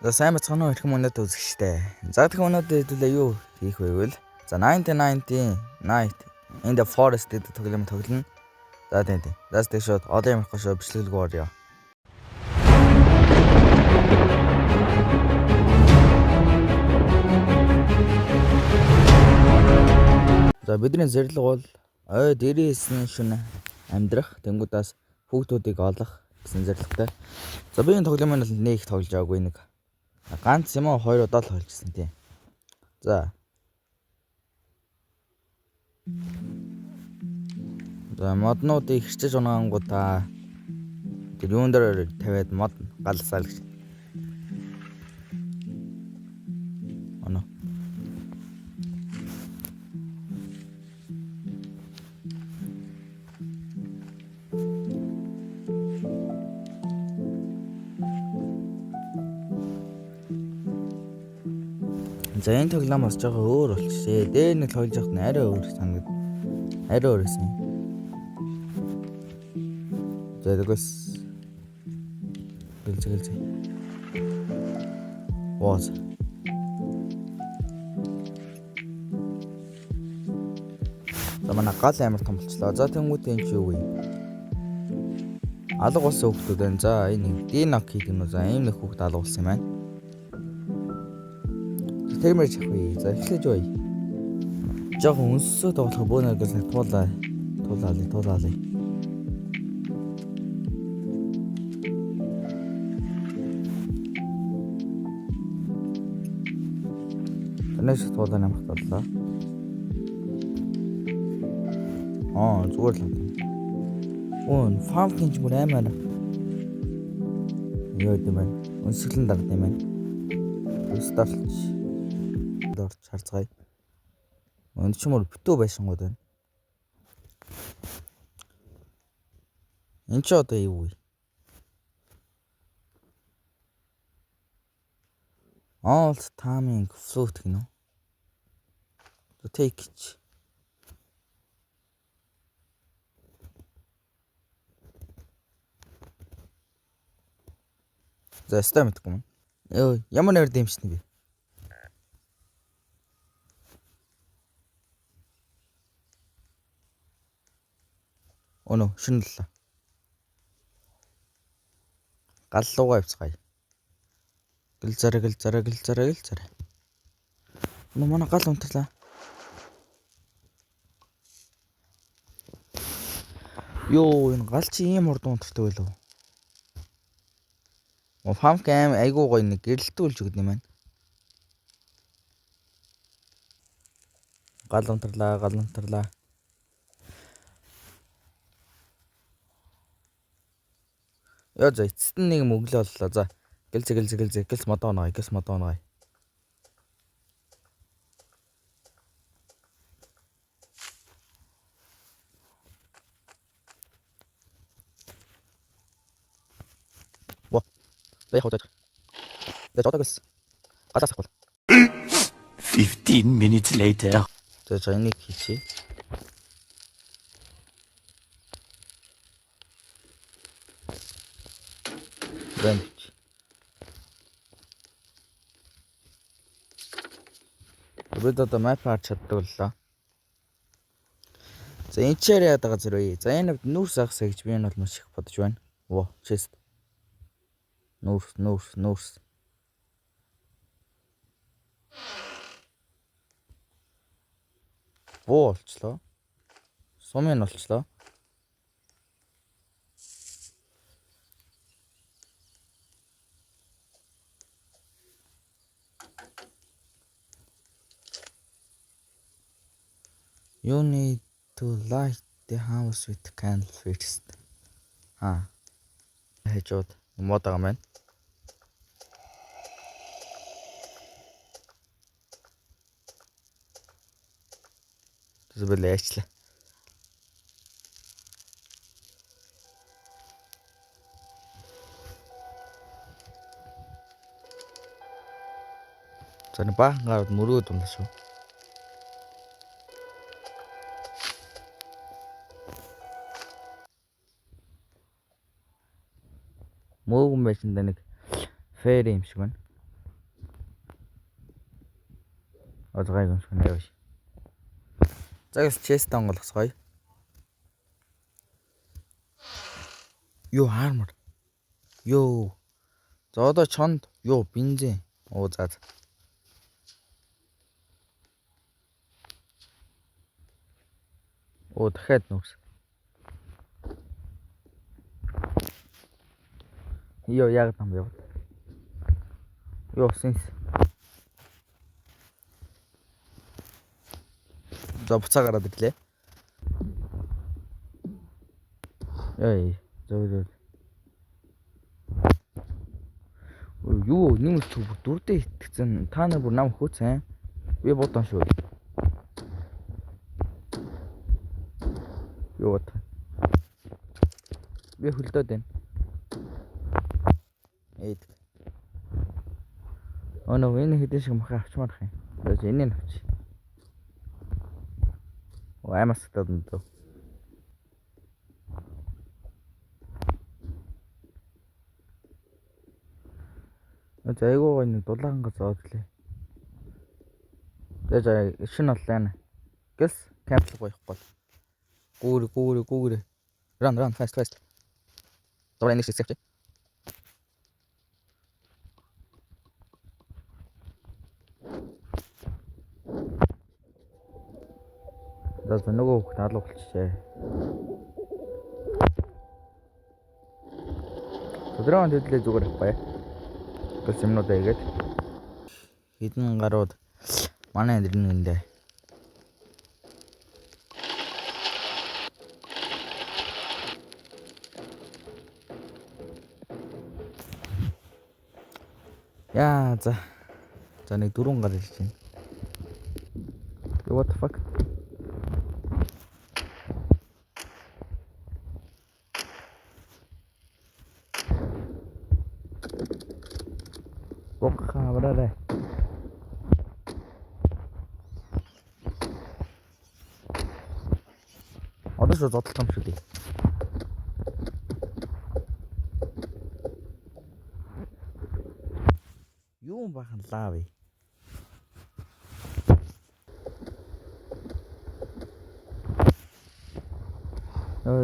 За сайн бацгаана уу эрхэм өнөөд үзэгчтэй. За тэгэхээр өнөөдөр хэдүүлээ юу хийх вэ гэвэл за 1990 Night in the Forest гэдэг тоглоом тоглоно. За тийм. За тэгш шууд одоо ямар хошоо бичлэглэг орё. За бидний зорилго бол ой дээрээс нь шөнө амьдрах тэнгуудаас хүүхдүүдийг олох гэсэн зорилготой. За би энэ тоглоомыг нэг тоглож байгаагүй нэг ганц юм уу хоёр удаа л холжсэн тийм. За. За моднуудыг хэрчэж унаангуудаа тэр юун дээр тавиад мод галсаал гэж. Оно. За энэ тоглоом бас жоохон өөр болчихжээ. Дээр нэг тоглож явахад арай өөр санагд. Арай өөр гэсэн. За тэгээс гэлзээ. Воос. За манай гал амар том болчлоо. За тэнгууд энэ чи юу вэ? Алга болсон хүүхдүүд байна. За энэ динок хийх юм уу? За ийм нэг хүүхд алга болсон юм байна. Тэрмэр чахгүй. За эхлэж бай. Жохон өнсөө тоглох бөөнөр гэж туулаа. Танаас туулаа намхт боллоо. Зүгээр л. Фамкинч бүр амар. Юу гэдэг юм бэ? Өнсгөлэн дагд юм байна. Старлч дорч харцгаая. Энд ч мөр битүү байшингууд байна. Энд ч одоо юу вэ? All timing flute гинэ. Take it. За стам мэдгүй юм. Ёо, ямар нэр дэмжсэн бэ? Өнөө шинэллээ. Галлуугаа явцгаая. Гэлзараа. Өнөө манай гал унтрлаа. Ёо, энэ гал чи ийм урд унтартай байлоо. Фамк аим айгуу гоё нэг гэрэлтүүлж өгд юм байна. Гал унтрлаа. Яа за эцэст нь нэг мөглөө боллоо. За гэлс модооноогай. Во. Бай хоцоо. За жодогс. Галаас авах. 15 minutes later. За энийг хийчихье. Бэнч. Бид одоо map харж чаддууллаа. За энэ ч яриад байгаа зэрэг. За энэ нүүрс ахсаа гэж би энэ бол маш их бодож байна. Во, chest. Нүүрс. Боо болчлоо. Сумын болчлоо. You need to light the house with candle first. Хэжүүд мод байгаа маань. Тэсбэл аачлаа. За баахан гарууд мөрөөд юм шүү. Мөөгөн байшинда нэг фэри юм шиг байна. Озгайг юм шиг нэ. Загас чест онголцгоё. Юу армор. Ёо. За одоо чонд юу бензин. Оо за. Оо дахиад нүрс. Ёо яг там яваад. Ёо синс. За буцаа гараад ирлээ. Эй, зөө. Юу нэмэлт дүрдээ итгэцэн та нар бүр нам хөөцэн. Би бодсон шүү. Юу бат. Би хөлдөөд байна. Эд. Өнөө энэ хэдэн шиг махаа авчмаар их юм. Тэгээс энийг авч. Аймаас татаад нь дөө. За айгуугаа нэг дулаангаа зоодлээ. За шинэ боллоо. Гэс камплаг байхгүй. Гүүр. Run fast. Зураг нэг шиг севч. За нөгөө хөх алуу болчихжээ. Өдрөө хөдлөө зүгээр байхгүй. Гэс юмнуудаа игээд хідэн гарууд манай нэрнэндээ. Яа за нэг дөрвөн гар ирж байна. What the fuck? Бохавраа. Одоо ч зодтолтой юм шүү дээ. Юу бахан лав.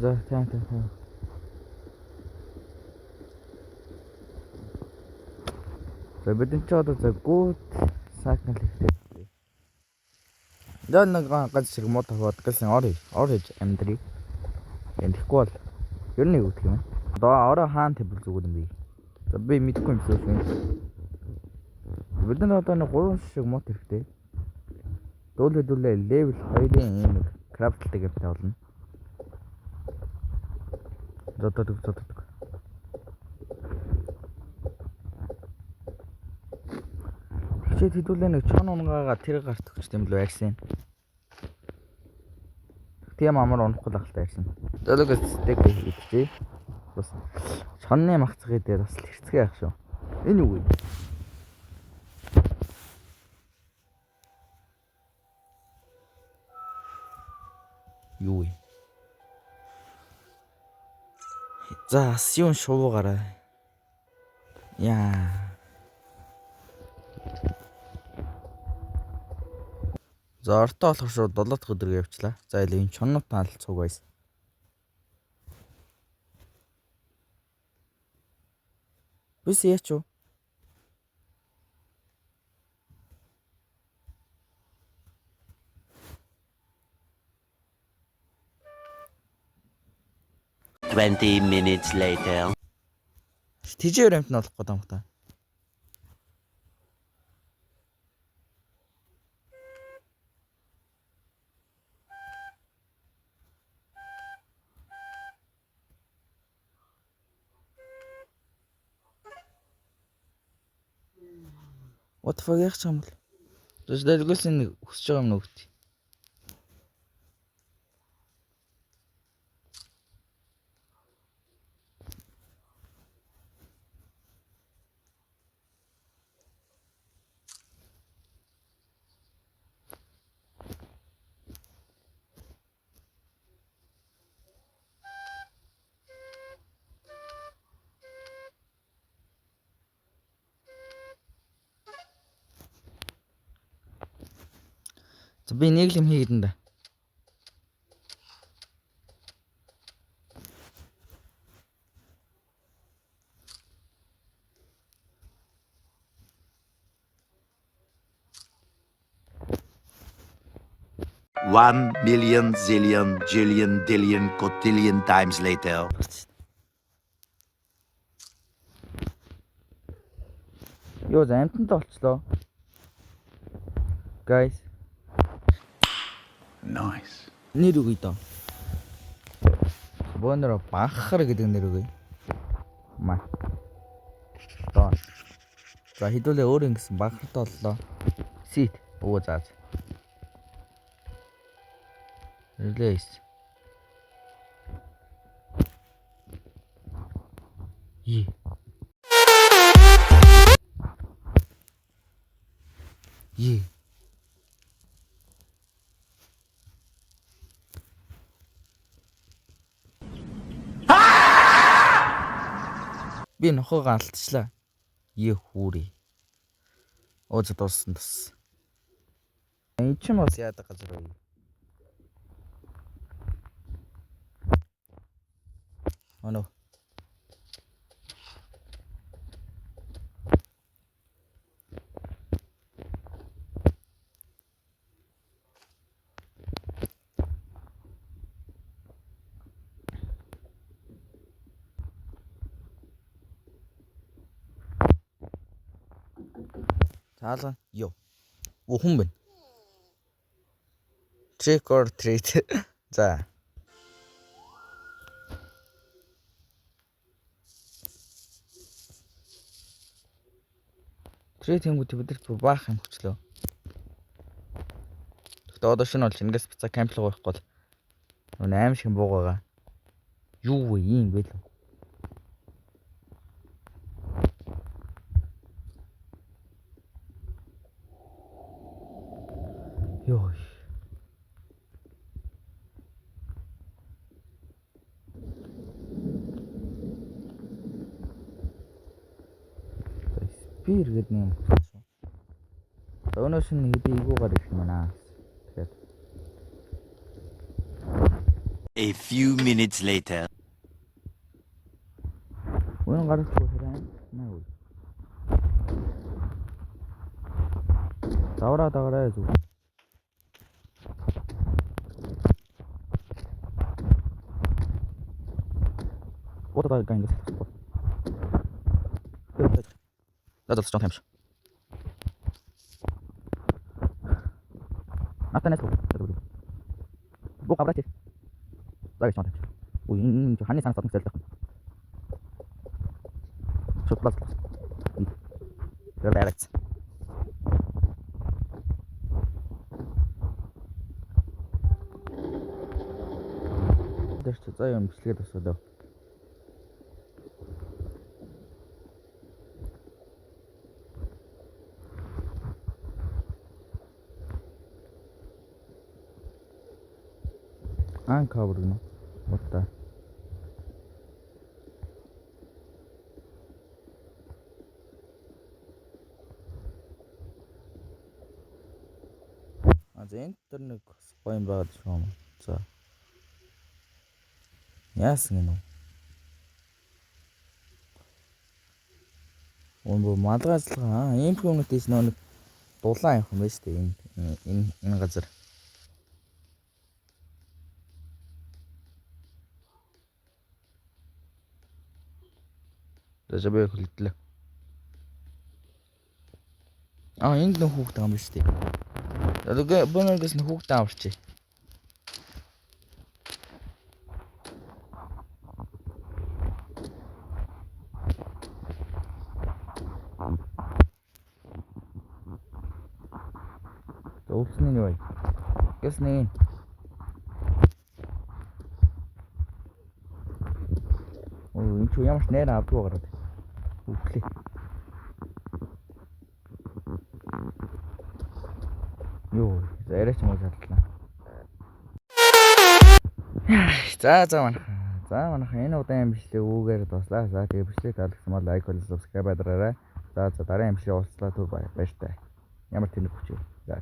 За тийм. За бидний ч одоо за гүт сакнал ихтэй. За нэг ганц шиг мод таваад гэсэн ор хийж амдрыг. Энэхгүй бол ер нь юу гэх юм. Одоо ороо хаан тэбэл зүгэл юм би. За би мэдэхгүй юм шүү. Бид нар одоо нэг 3 шиг мод хэрэгтэй. Дүүлээ левел 2-ын нэг крафтлдаг юмтай болно. Зоддог. Чи хэдүүлээ нэг чон унгаага тэр гарт өгч юм лөө аксын. Тийм амар унахгүй л ахалтай аксын. Зодогос стек хийчихье. Бас чонны махцгий дээр бас хэрцгээ яах шүү. Энэ юу вэ? Юу вэ? За сүүн шуугаараа. Яа. За ортоо болох шууд 7 дахь өдөр явчлаа. За энэ чоннууд таалцууг байсан. Бис яач юу? Twenty minutes later. Тижээр амт нь болох гэдэг юм та. What the fuck яах юм бол? Тэс дэлгээс нэг өсөж байгаа юм нүгт. За би нэг л юм хийгээд энэ. One million zillion jillion dillion cotillion times later. Йоо за амтантай болчлоо. Guys. Nice. Нэр үгүй доо. Бонор бахар гэдэг нэр үгүй. Маа. Доо. За хідүүлээ өөр ингэсэн бахартай боллоо. Sit. Оо заа. Release. Е. Е. Би нохоогоо алдчихлаа. Е хүүри. Оо за дууссан. Энд ч юм бас яадаг газар вэ? Оно. Таалга ёо. Оо хүн байна. Trick or treat. За. Treat хийнгүүт бидэрт баах юм хөчлөө. Тэгтээ одоо шинэ болж ингээс бицаа кампл гохгүй бол аим шиг бууг байгаа. Юу вэ юм бэ л? Ёо. Спир гэдэг юм байна. Өнөөс нь хэдий игуугаар ирэх юм аа. Тэгэхээр A few minutes later. Өнөө гарч ирэх наа үү. Давраа дагараа зүг. Одоо ганг гэсэн. Надад ч юм шиг. Атанаас үү. Бок авраач. Загас юм. Үй энэ ханы санаа сатсан хэлдэг. Шотлас. Relax. Дэрч заа юм бичлэгээд басаад. Uncover no. What the? За энтер нэг гоё юм байгаад шүү. За. Яасан гэнэ үү? Өнөө малгайслага ийм хүмүүст нэг дулаан явах юм байна шүү дээ. Энэ газар. Зажабэ хөлтлээ. Энд нэг хүүхд байгаа юм шүү дээ. Тэгээ боноргоос нэг хүүхд аварчээ. Өвсний нь бай. Гэснэ. Энэ ч ямар ч нэр авдгүй гараад. Үхлээ. Йоо, яриач муу шатлаа. За манайхан энэ удаан бичлэг үүгээр дуслаа. За тэгээ бичлэг таалагдсан бол лайк болон subscribe дараарай. За дараагийн бичлэг уулзлаа түр баяртай. Ямар тэнэг хүч вэ? За.